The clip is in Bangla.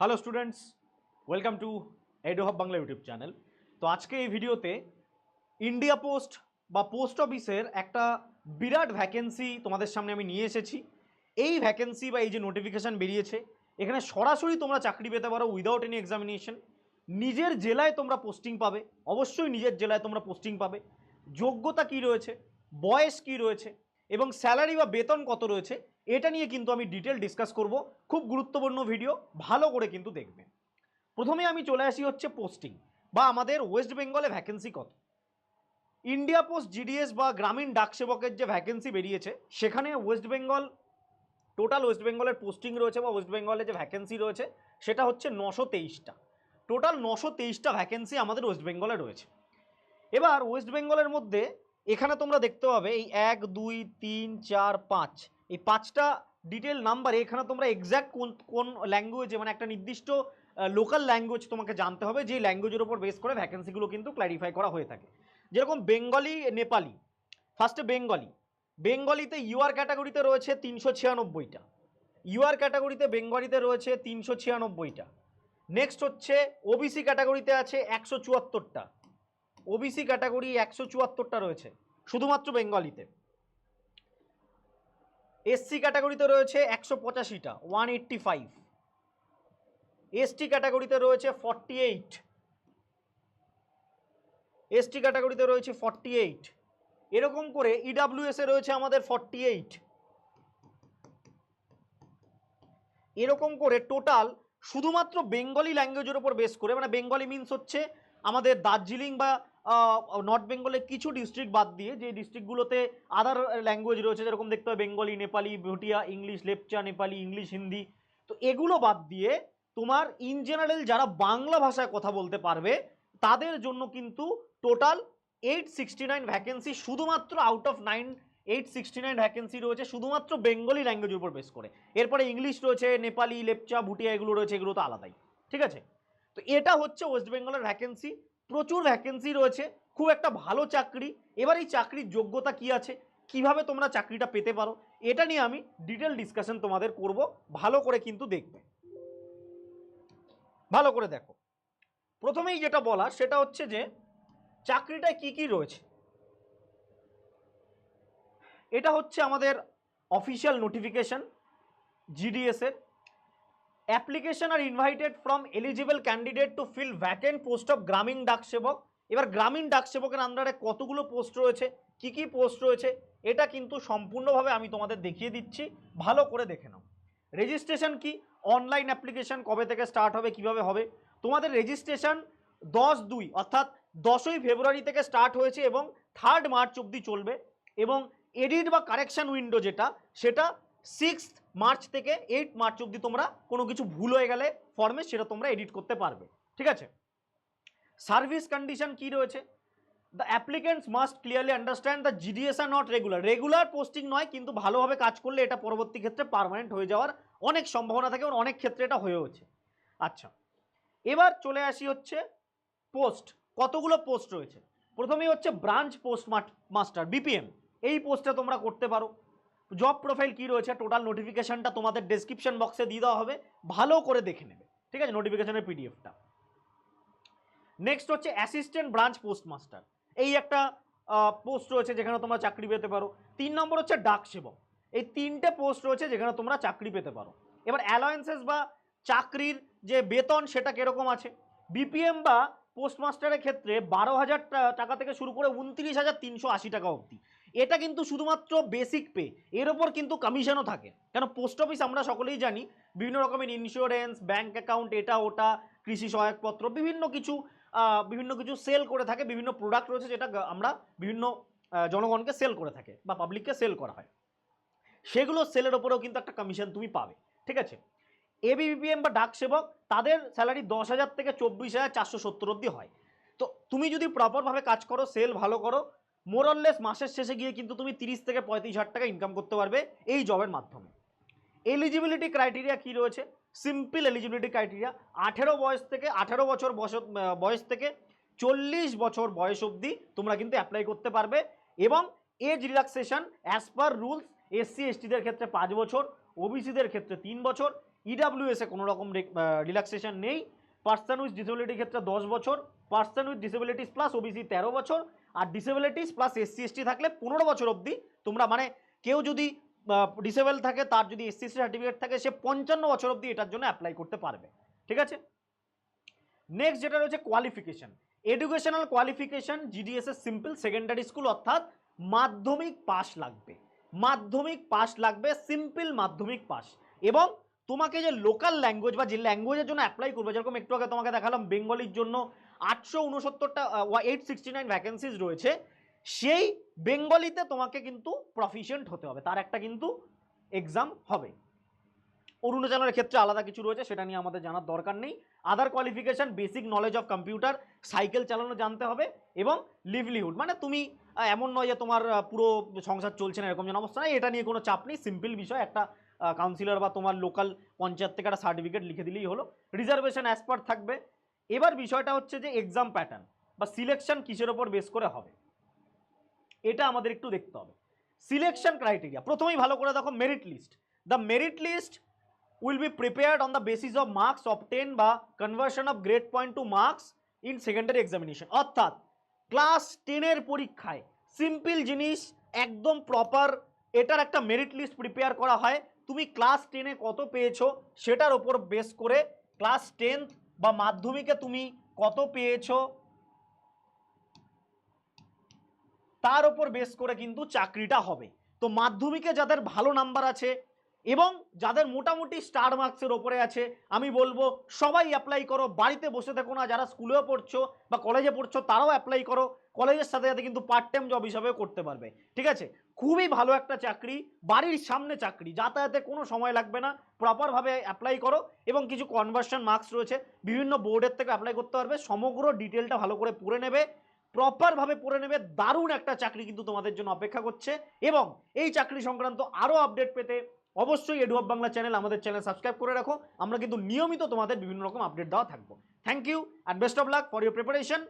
হ্যালো স্টুডেন্টস, ওয়েলকাম টু এডোহাব বাংলা ইউটিউব চ্যানেল। তো আজকে এই ভিডিওতে ইন্ডিয়া পোস্ট বা পোস্ট অফিসের একটা বিরাট ভ্যাকেন্সি তোমাদের সামনে আমি নিয়ে এসেছি। এই ভ্যাকেন্সি বা এই যে নোটিফিকেশান বেরিয়েছে, এখানে সরাসরি তোমরা চাকরি পেতে পারো উইদাউট এনি এক্সামিনেশন। নিজের জেলায় তোমরা পোস্টিং পাবে, অবশ্যই নিজের জেলায় তোমরা পোস্টিং পাবে। যোগ্যতা কি রয়েছে, বয়স কি রয়েছে এবং স্যালারি বা বেতন কত রয়েছে, এটা নিয়ে কিন্তু আমি ডিটেল ডিসকাস করব। খুব গুরুত্বপূর্ণ ভিডিও, ভালো করে কিন্তু দেখবে। প্রথমে আমি চলে আসি হচ্ছে পোস্টিং বা আমাদের ওয়েস্ট বেঙ্গলে ভ্যাকেন্সি কত। ইন্ডিয়া পোস্ট জিডিএস বা গ্রামীণ ডাক সেবকের যে ভ্যাকেন্সি বেরিয়েছে, সেখানে ওয়েস্ট বেঙ্গল টোটাল ওয়েস্ট বেঙ্গলের পোস্টিং রয়েছে বা ওয়েস্ট বেঙ্গলে যে ভ্যাকেন্সি রয়েছে সেটা হচ্ছে 923টা। টোটাল 923টা ভ্যাকেন্সি আমাদের ওয়েস্ট বেঙ্গলে রয়েছে। এবার ওয়েস্ট বেঙ্গলের মধ্যে এখানে তোমরা দেখতে পাবে এই 1 2 3 4 5, এই 5টা ডিটেল নাম্বার। এখানে তোমরা এক্স্যাক্ট কোন কোন ল্যাঙ্গুয়েজে, মানে একটা নির্দিষ্ট লোকাল ল্যাঙ্গুয়েজ তোমাকে জানতে হবে, যে ল্যাঙ্গুয়েজের উপর বেস করে ভ্যাকেন্সিগুলো কিন্তু ক্ল্যারিফাই করা হয়ে থাকে। যেরকম বেঙ্গলি, নেপালি। ফার্স্টে বেঙ্গলিতে ইউআর ক্যাটাগরিতে রয়েছে 396টা। ইউআর ক্যাটাগরিতে বেঙ্গলিতে রয়েছে 396টা। নেক্সট হচ্ছে ওবিসি ক্যাটাগরিতে আছে 174টা। ওবিসি ক্যাটাগরি 174টা রয়েছে শুধুমাত্র বেঙ্গলিতে। এসসি ক্যাটাগরিতে রয়েছে 185টা, 185। এসটি ক্যাটাগরিতে রয়েছে 48। এসটি ক্যাটাগরিতে রয়েছে 48। এরকম করে ইডাব্লিউএস এ রয়েছে আমাদের 48। এরকম করে টোটাল শুধুমাত্র বেঙ্গলি ল্যাঙ্গুয়েজের উপর বেস করে, মানে বেঙ্গলি মিনস হচ্ছে আমাদের দার্জিলিং বা নর্থ বেঙ্গলের কিছু ডিস্ট্রিক্ট বাদ দিয়ে যে ডিস্ট্রিক্টগুলোতে আদার ল্যাঙ্গুয়েজ রয়েছে, যেরকম দেখতে হবে Bengali, Nepali, Bhutia, English, Lepcha, Nepali, English, Hindi. তো এগুলো বাদ দিয়ে তোমার ইন জেনারেল যারা বাংলা ভাষায় কথা বলতে পারবে তাদের জন্য কিন্তু টোটাল 869 ভ্যাকেন্সি, শুধুমাত্র আউট অফ 869 ভ্যাকেন্সি রয়েছে শুধুমাত্র বেঙ্গলি ল্যাঙ্গুয়েজের উপর বেস করে। এরপরে ইংলিশ রয়েছে, নেপালি, লেপচা, ভুটিয়া এগুলো রয়েছে, এগুলো তো আলাদাই। ঠিক আছে, তো এটা হচ্ছে ওয়েস্ট বেঙ্গলের ভ্যাকেন্সি। প্রচুর ভ্যাকেন্সি রয়েছে, খুব একটা ভালো চাকরি। এবার এই চাকরির যোগ্যতা কি আছে, কিভাবে তোমরা চাকরিটা পেতে পারো, এটা নিয়ে আমি ডিটেল ডিসকাশন তোমাদের করব। ভালো করে কিন্তু দেখবে, ভালো করে দেখো। প্রথমেই যেটা বলা সেটা হচ্ছে যে চাকরিটায় কি কি রয়েছে। এটা হচ্ছে আমাদের অফিসিয়াল নোটিফিকেশন জিডিএস এর। Application are invited from eligible candidate to fill vacant post of Gramin Dak সেবক। এবার গ্রামীণ ডাক সেবকের আন্ডারে কতগুলো পোস্ট রয়েছে, কি কি পোস্ট রয়েছে, এটা কিন্তু সম্পূর্ণভাবে আমি তোমাদের দেখিয়ে দিচ্ছি, ভালো করে দেখে নাও। রেজিস্ট্রেশন কি, অনলাইন অ্যাপ্লিকেশন কবে থেকে স্টার্ট হবে, কিভাবে হবে। তোমাদের রেজিস্ট্রেশন 10/2 অর্থাৎ 10ই ফেব্রুয়ারি থেকে স্টার্ট হয়েছে এবং 3 মার্চ অবধি চলবে। এবং এডিট বা কারেকশন উইন্ডো যেটা, সেটা 6 মার্চ থেকে 8 মার্চ অবধি তোমরা কোনো কিছু ভুল হয়ে গেলে ফর্মে সেটা তোমরা এডিট করতে পারবে। ঠিক আছে, সার্ভিস কন্ডিশন কি রয়েছে। The applicants must clearly understand the GDS are not regular. Regular posting নয়, কিন্তু ভালোভাবে কাজ করলে এটা পরবর্তী ক্ষেত্রে পার্মানেন্ট হয়ে যাওয়ার অনেক সম্ভাবনা থাকে, অনেক ক্ষেত্রে এটা হয়েওছে। আচ্ছা, এবার চলে আসি হচ্ছে পোস্ট, কতগুলো পোস্ট রয়েছে। প্রথমেই হচ্ছে ব্রাঞ্চ পোস্ট মাস্টার, বিপিএম। এই পোস্টে তোমরা করতে পারো। জব প্রোফাইল কি রয়েছে, টোটাল নোটিফিকেশনটা তোমাদের ডেসক্রিপশন বক্সে দিয়ে দেওয়া হবে, ভালো করে দেখে নেবে। ঠিক আছে, নোটিফিকেশনের পিডিএফটা। নেক্সট হচ্ছে অ্যাসিস্ট্যান্ট ব্রাঞ্চ পোস্ট মাস্টার, এই একটা পোস্ট রয়েছে যেখানে তোমরা চাকরি পেতে পারো। 3 নম্বর হচ্ছে ডাক সেবক। এই 3টে পোস্ট রয়েছে যেখানে তোমরা চাকরি পেতে পারো। এবার অ্যালায়েন্সেস বা চাকরির যে বেতন সেটা কিরকম আছে। বিপিএম বা পোস্টমাস্টারের ক্ষেত্রে 12,000 টাকা থেকে শুরু করে 29,380 টাকা অবধি। এটা কিন্তু শুধুমাত্র বেসিক পে, এর ওপর কিন্তু কমিশনও থাকে। কেন, পোস্ট অফিস আমরা সকলেই জানি বিভিন্ন রকমের ইন্স্যুরেন্স, ব্যাঙ্ক অ্যাকাউন্ট, এটা ওটা, কৃষি সহায়কপত্র, বিভিন্ন কিছু সেল করে থাকে, বিভিন্ন প্রোডাক্ট রয়েছে যেটা আমরা বিভিন্ন জনগণকে সেল করে থাকে বা পাবলিককে সেল করা হয়, সেগুলো সেলের ওপরেও কিন্তু একটা কমিশন তুমি পাবে। ঠিক আছে, এবিপিএম বা ডাক সেবক তাদের স্যালারি 10,000 থেকে 24,470 অবধি হয়। তো তুমি যদি প্রপারভাবে কাজ করো, সেল ভালো করো, মোরললেস মাসের শেষে গিয়ে কিন্তু তুমি 30 থেকে 35,000 টাকা ইনকাম করতে পারবে এই জবের মাধ্যমে। এলিজিবিলিটি ক্রাইটেরিয়া কি রয়েছে, সিম্পল এলিজিবিলিটি ক্রাইটেরিয়া 18 বছর বয়স থেকে 40 বছর বয়স অবধি তোমরা কিন্তু অ্যাপ্লাই করতে পারবে। এবং age relaxation as per rules, SC এসটিদের ক্ষেত্রে 5 বছর, ওবিসিদের ক্ষেত্রে 3 বছর, ইডাব্লিউএসে কোনো রকম রিল্যাক্সেশন নেই। পার্সন উইথ ডিসেবিলিটির ক্ষেত্রে 10 বছর, person with disabilities plus OBC 13 বছর, আর ডিসেবিলিটিস প্লাস এসসি এসটি থাকলে 15 বছর অবধি তোমরা, মানে কেউ যদি ডিসেবল থাকে, তার যদি এসসি এসটি সার্টিফিকেট থাকে, সে 55 বছর অবধি এটার জন্য অ্যাপ্লাই করতে পারবে। ঠিক আছে, নেক্সট যেটা রয়েছে কোয়ালিফিকেশন, এডুকেশনাল কোয়ালিফিকেশন জিডিএস এর সিম্পল সেকেন্ডারি স্কুল, অর্থাৎ মাধ্যমিক পাস লাগবে, মাধ্যমিক পাস লাগবে, সিম্পল মাধ্যমিক পাস। এবং তোমাকে যে লোকাল ল্যাঙ্গুয়েজ বা যে ল্যাঙ্গুয়েজের জন্য অ্যাপ্লাই করবে, যেরকম একটু আগে তোমাকে দেখালাম বেঙ্গলির জন্য 869টা 869 ভ্যাকেন্সিজ রয়েছে, সেই বেঙ্গলিতে তোমাকে কিন্তু প্রফিশিয়েন্ট হতে হবে, তার একটা কিন্তু এক্সাম হবে। অরুণাচলের ক্ষেত্রে আলাদা কিছু রয়েছে, সেটা নিয়ে আমাদের জানার দরকার নেই। Other qualification, basic knowledge of computer, cycle চালানো জানতে হবে, এবং লিভলিহুড, মানে তুমি এমন নয় যে তোমার পুরো সংসার চলছে না এরকম যেন অবস্থা নেই, এটা নিয়ে কোনো চাপ নেই, সিম্পল বিষয়, একটা কাউন্সিলর বা তোমার লোকাল পঞ্চায়েত থেকে একটা সার্টিফিকেট লিখে দিলেই হলো। রিজার্ভেশন অ্যাজ পার থাকবে। এবার বিষয়টা হচ্ছে যে এক্সাম প্যাটার্ন বা সিলেকশন কিসের ওপর বেস করে হবে, এটা আমাদের একটু দেখতে হবে। সিলেকশন ক্রাইটেরিয়া প্রথমেই ভালো করে দেখো, merit list. The merit list will be prepared on the basis of marks obtained by conversion of grade point to marks in secondary examination। অর্থাৎ ক্লাস 10 এর পরীক্ষায় সিম্পল জিনিস, একদম প্রপার, এটার একটা মেরিট লিস্ট প্রিপেয়ার করা হয়। তুমি ক্লাস 10-এ কত পেয়েছো সেটার ওপর বেস করে, ক্লাস 10 বা মাধ্যমিকে তুমি কত পেয়েছো তার ওপর বেস করে কিন্তু চাকরিটা হবে। তো মাধ্যমিকে যাদের ভালো নাম্বার আছে এবং যাদের মোটামুটি স্টার মার্কসের ওপরে আছে, আমি বলবো সবাই অ্যাপ্লাই করো, বাড়িতে বসে থেকো না। যারা স্কুলেও পড়ছো বা কলেজে পড়ছো তারাও অ্যাপ্লাই করো, কলেজের সাথে সাথে কিন্তু পার্ট টাইম জব হিসাবেও করতে পারবে। ঠিক আছে, খুবই ভালো একটা চাকরি, বাড়ির সামনে চাকরি, যাতায়াতে কোনো সময় লাগবে না, প্রপারভাবে অ্যাপ্লাই করো। এবং কিছু কনভার্সন মার্কস রয়েছে, বিভিন্ন বোর্ডের থেকে অ্যাপ্লাই করতে পারবে। সমগ্র ডিটেলটা ভালো করে পড়ে নেবে, প্রপারভাবে পড়ে নেবে, দারুণ একটা চাকরি কিন্তু তোমাদের জন্য অপেক্ষা করছে। এবং এই চাকরি সংক্রান্ত আরও আপডেট পেতে অবশ্যই এডুহাব বাংলা চ্যানেল, আমাদের চ্যানেল সাবস্ক্রাইব করে রাখো। আমরা কিন্তু নিয়মিত তোমাদের বিভিন্ন রকম আপডেট দেওয়া থাকবো। Thank you and best of luck for your preparation.